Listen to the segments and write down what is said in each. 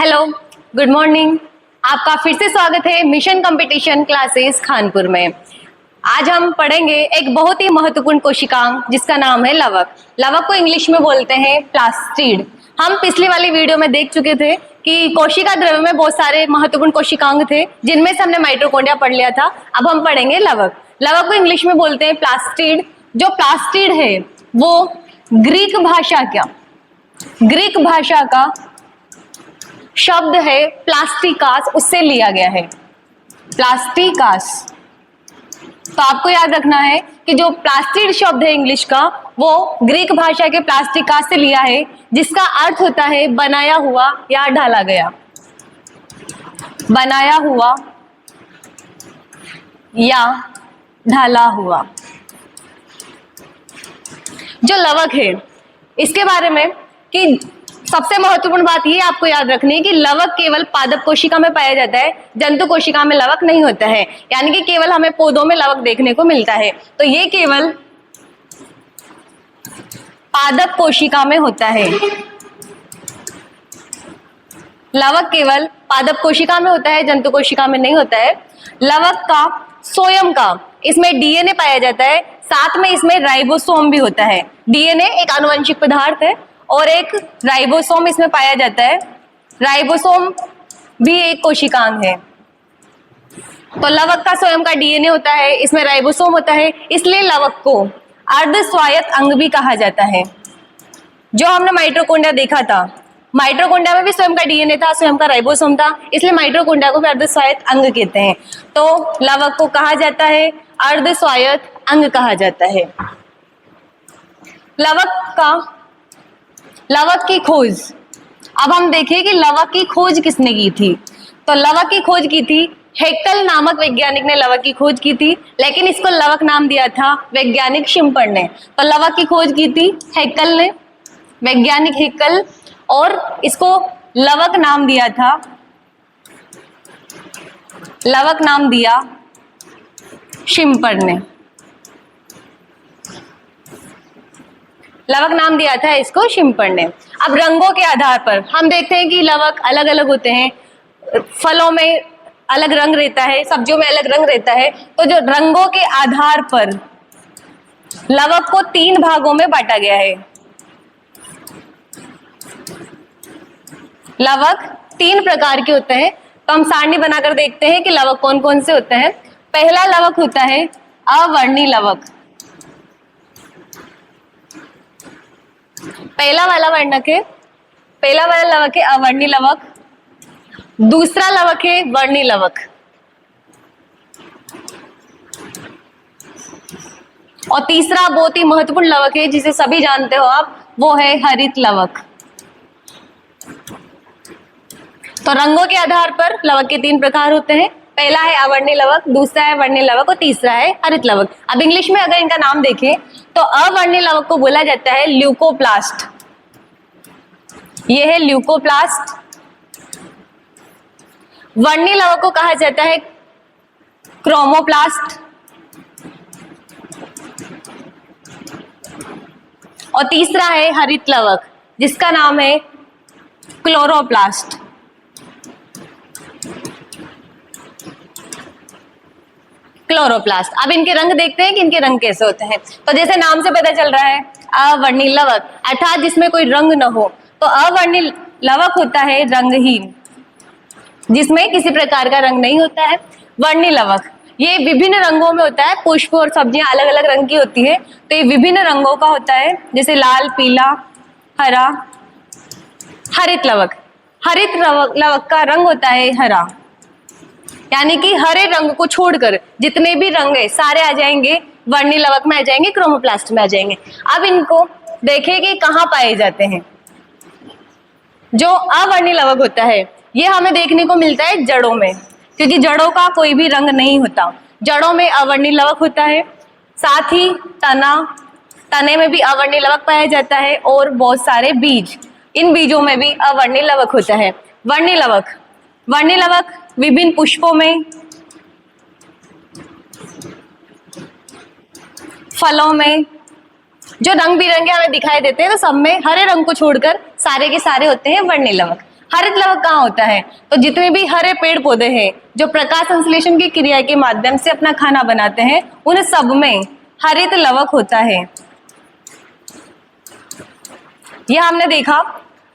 Hello, good morning. आपका फिर से स्वागत है मिशन कंपटीशन क्लासेस खानपुर में। आज हम पढ़ेंगे एक बहुत ही महत्वपूर्ण कोशिकांग जिसका नाम है लवक। लवक को इंग्लिश में बोलते हैं प्लास्टिड। हम पिछली वाली वीडियो में देख चुके थे कि कोशिका द्रव्य में बहुत सारे महत्वपूर्ण कोशिकांग थे जिनमें से हमने माइटोकॉन्ड्रिया पढ़ लिया था। अब हम पढ़ेंगे लवक। लवक को इंग्लिश में बोलते हैं प्लास्टिड। जो प्लास्टिड है वो ग्रीक भाषा का शब्द है प्लास्टिकास, उससे लिया गया है प्लास्टिकास। तो आपको याद रखना है कि जो प्लास्टिड शब्द है इंग्लिश का वो ग्रीक भाषा के प्लास्टिकास से लिया है, जिसका अर्थ होता है बनाया हुआ या ढाला गया, बनाया हुआ या ढाला हुआ। जो लवक है इसके बारे में कि सबसे महत्वपूर्ण बात ये आपको याद रखनी है कि लवक केवल पादप कोशिका में पाया जाता है, जंतु कोशिका में लवक नहीं होता है। यानी कि केवल हमें पौधों में लवक देखने को मिलता है, तो ये केवल पादप कोशिका में होता है। लवक केवल पादप कोशिका में होता है, जंतु कोशिका में नहीं होता है। लवक का स्वयं का इसमें डीएनए पाया जाता है, साथ में इसमें राइबोसोम भी होता है। डीएनए एक आनुवंशिक पदार्थ है और एक राइबोसोम इसमें पाया जाता है। राइबोसोम भी एक कोशिकांग है। तो लवक का स्वयं का डीएनए होता है, इसमें राइबोसोम होता है, इसलिए लवक को अर्ध स्वायत्त अंग भी कहा जाता है। जो हमने माइटोकॉन्ड्रिया देखा था, माइटोकॉन्ड्रिया में भी स्वयं का डीएनए था, स्वयं का राइबोसोम था, इसलिए माइटोकॉन्ड्रिया को भी अर्ध स्वायत्त अंग कहते हैं। तो लवक को कहा जाता है अर्ध स्वायत्त अंग कहा जाता है। लवक की खोज, अब हम देखें कि लवक की खोज किसने की थी। तो लवक की खोज की थी हेक्टल नामक वैज्ञानिक ने लवक की खोज की थी, लेकिन इसको लवक नाम दिया था वैज्ञानिक शिम्पर ने। तो लवक की खोज की थी हेक्टल ने, वैज्ञानिक हेक्टल, और इसको लवक नाम दिया था, लवक नाम दिया शिम्पर ने। लवक नाम दिया था इसको शिम्पर ने। अब रंगों के आधार पर हम देखते हैं कि लवक अलग अलग होते हैं। फलों में अलग रंग रहता है, सब्जियों में अलग रंग रहता है। तो जो रंगों के आधार पर लवक को 3 भागों में बांटा गया है। लवक 3 प्रकार के होते हैं। तो हम सारणी बनाकर देखते हैं कि लवक कौन कौन से होते हैं। पहला लवक होता है अवर्णी लवक। पहला वाला लवक है अवर्णी लवक। दूसरा लवक है वर्णी लवक, और तीसरा बहुत ही महत्वपूर्ण लवक है जिसे सभी जानते हो आप, वो है हरित लवक। तो रंगों के आधार पर लवक के 3 प्रकार होते हैं। पहला है अवर्णी लवक, दूसरा है वर्णी लवक और तीसरा है हरित लवक। अब इंग्लिश में अगर इनका नाम देखें तो अवर्णी लवक को बोला जाता है ल्यूकोप्लास्ट। ये है ल्यूकोप्लास्ट। वर्णी लवक को कहा जाता है क्रोमोप्लास्ट, और तीसरा है हरित लवक जिसका नाम है क्लोरोप्लास्ट। क्लोरोप्लास्ट। अब इनके रंग देखते हैं कि इनके रंग कैसे होते हैं। तो जैसे नाम से पता चल रहा है अवर्णी लवक, अर्थात जिसमें कोई रंग न हो। तो अवर्णी लवक होता है रंगहीन, जिसमें किसी प्रकार का रंग नहीं होता है। वर्णी लवक ये विभिन्न रंगों में होता है, पुष्प और सब्जियां अलग अलग रंग की होती है, तो ये विभिन्न रंगों का होता है, जैसे लाल, पीला, हरा। हरित लवक का रंग होता है हरा, यानी कि हरे रंग को छोड़कर जितने भी रंग है सारे आ जाएंगे वर्णी लवक में, आ जाएंगे क्रोमोप्लास्ट में आ जाएंगे। अब इनको देखें कि कहाँ पाए जाते हैं। जो अवर्णी लवक होता है ये हमें देखने को मिलता है जड़ों में, क्योंकि जड़ों का कोई भी रंग नहीं होता। जड़ों में अवर्णी लवक होता है, साथ ही तने में भी अवर्णी लवक पाया जाता है, और बहुत सारे बीज, इन बीजों में भी अवर्णी लवक होता है। वर्णी लवक विभिन्न पुष्पों में, फलों में, जो रंग बिरंगे हमें दिखाई देते हैं, तो सब में हरे रंग को छोड़कर सारे के सारे होते हैं वर्णी लवक। हरित लवक कहाँ होता है? तो जितने भी हरे पेड़ पौधे हैं जो प्रकाश संश्लेषण की क्रिया के माध्यम से अपना खाना बनाते हैं, उन सब में हरित लवक होता है। यह हमने देखा।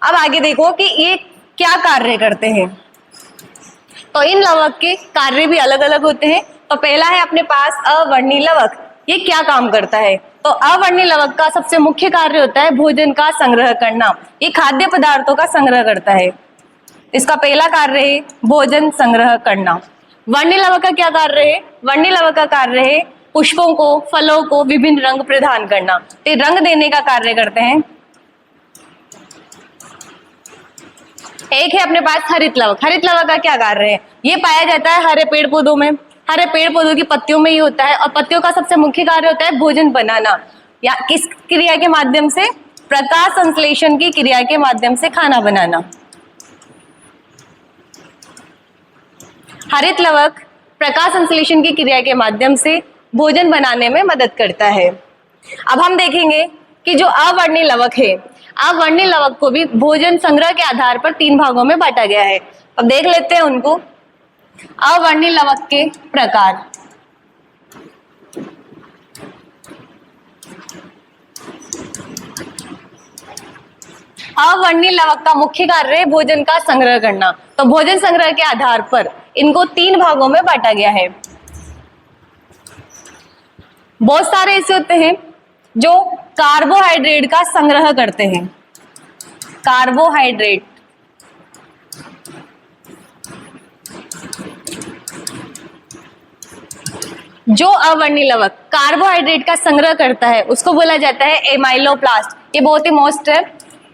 अब आगे देखो कि ये क्या कार्य करते हैं। तो इन लवक के कार्य भी अलग अलग होते हैं। तो पहला है अपने पास अवर्णीय लवक। ये क्या काम करता है? तो अवर्णीय लवक का सबसे मुख्य कार्य होता है भोजन का संग्रह करना। ये खाद्य पदार्थों का संग्रह करता है। इसका पहला कार्य है भोजन संग्रह करना। वर्णीय लवक का क्या कार्य है? वर्णीय लवक का कार्य है पुष्पों को, फलों को विभिन्न रंग प्रदान करना। तो रंग देने का कार्य करते हैं। एक है अपने पास हरित लवक। हरित लवक का क्या कार्य है? ये पाया जाता है हरे पेड़ पौधों में, हरे पेड़ पौधों की पत्तियों में ही होता है। और पत्तियों का सबसे मुख्य कार्य होता है भोजन बनाना। या किस क्रिया के माध्यम से? प्रकाश संश्लेषण की क्रिया के माध्यम से खाना बनाना। हरित लवक प्रकाश संश्लेषण की क्रिया के माध्यम से भोजन बनाने में मदद करता है। अब हम देखेंगे कि जो अवर्णीय लवक है, अवर्णीय लवक को भी भोजन संग्रह के आधार पर 3 भागों में बांटा गया है। अब देख लेते हैं उनको। अवर्णीय लवक के प्रकार। अवर्णीय लवक का मुख्य कार्य है भोजन का संग्रह करना। तो भोजन संग्रह के आधार पर इनको 3 भागों में बांटा गया है। बहुत सारे ऐसे होते हैं जो कार्बोहाइड्रेट का संग्रह करते हैं। कार्बोहाइड्रेट, जो अवर्णीय लवक कार्बोहाइड्रेट का संग्रह करता है उसको बोला जाता है एमाइलोप्लास्ट। ये बहुत ही मोस्ट है,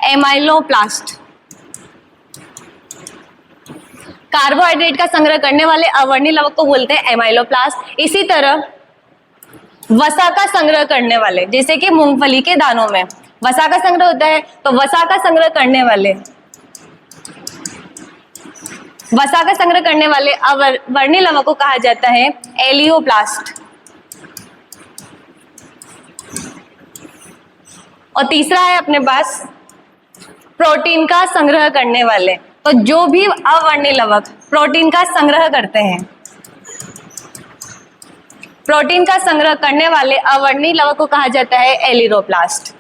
एमाइलोप्लास्ट। कार्बोहाइड्रेट का संग्रह करने वाले अवर्णीय लवक को बोलते हैं एमाइलोप्लास्ट। इसी तरह वसा का संग्रह करने वाले, जैसे कि मूंगफली के दानों में वसा का संग्रह होता है, तो वसा का संग्रह करने वाले अवर्णीय लवक को कहा जाता है एलियोप्लास्ट। और तीसरा है अपने पास प्रोटीन का संग्रह करने वाले। तो जो भी अवर्णीय लवक प्रोटीन का संग्रह करते हैं, प्रोटीन का संग्रह करने वाले अवर्णीय लवक को कहा जाता है एलिरोप्लास्ट।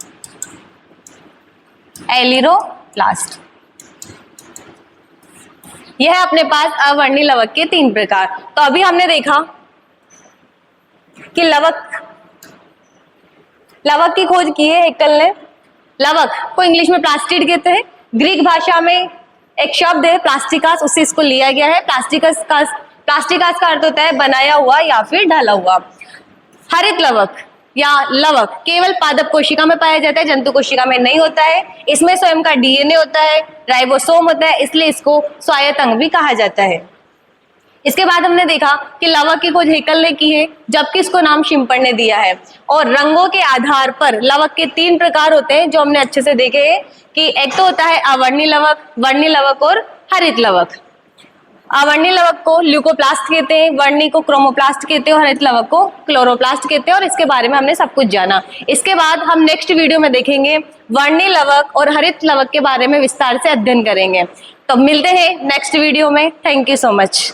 एलिरोप्लास्ट। यह है अपने पास अवर्णीय लवक के 3 प्रकार। तो अभी हमने देखा कि लवक की खोज की है हेक्कल ने। लवक को इंग्लिश में प्लास्टिड कहते हैं। ग्रीक भाषा में एक शब्द है प्लास्टिकास, उससे इसको लिया गया है। प्लास्टिकास का अर्थ होता है बनाया हुआ या फिर ढला हुआ। हरित लवक या लवक केवल पादप कोशिका में पाया जाता है, जंतु कोशिका में नहीं होता है। इसमें स्वयं का डीएनए होता है, राइबोसोम होता है, इसलिए इसको स्वायत्त अंग भी कहा जाता है। इसके बाद हमने देखा कि लवक की खोज हेक्कल ने की है, जबकि इसको नाम शिम्पर ने दिया है। और रंगों के आधार पर लवक के 3 प्रकार होते हैं जो हमने अच्छे से देखे हैं कि एक तो होता है अवर्णीय लवक, वर्णीय लवक और हरित लवक। अवर्णीय लवक को ल्यूकोप्लास्ट कहते हैं, वर्णीय को क्रोमोप्लास्ट कहते हैं और हरित लवक को क्लोरोप्लास्ट कहते हैं। और इसके बारे में हमने सब कुछ जाना। इसके बाद हम नेक्स्ट वीडियो में देखेंगे वर्णीय लवक और हरित लवक के बारे में विस्तार से अध्ययन करेंगे। तो मिलते हैं नेक्स्ट वीडियो में। Thank you so much.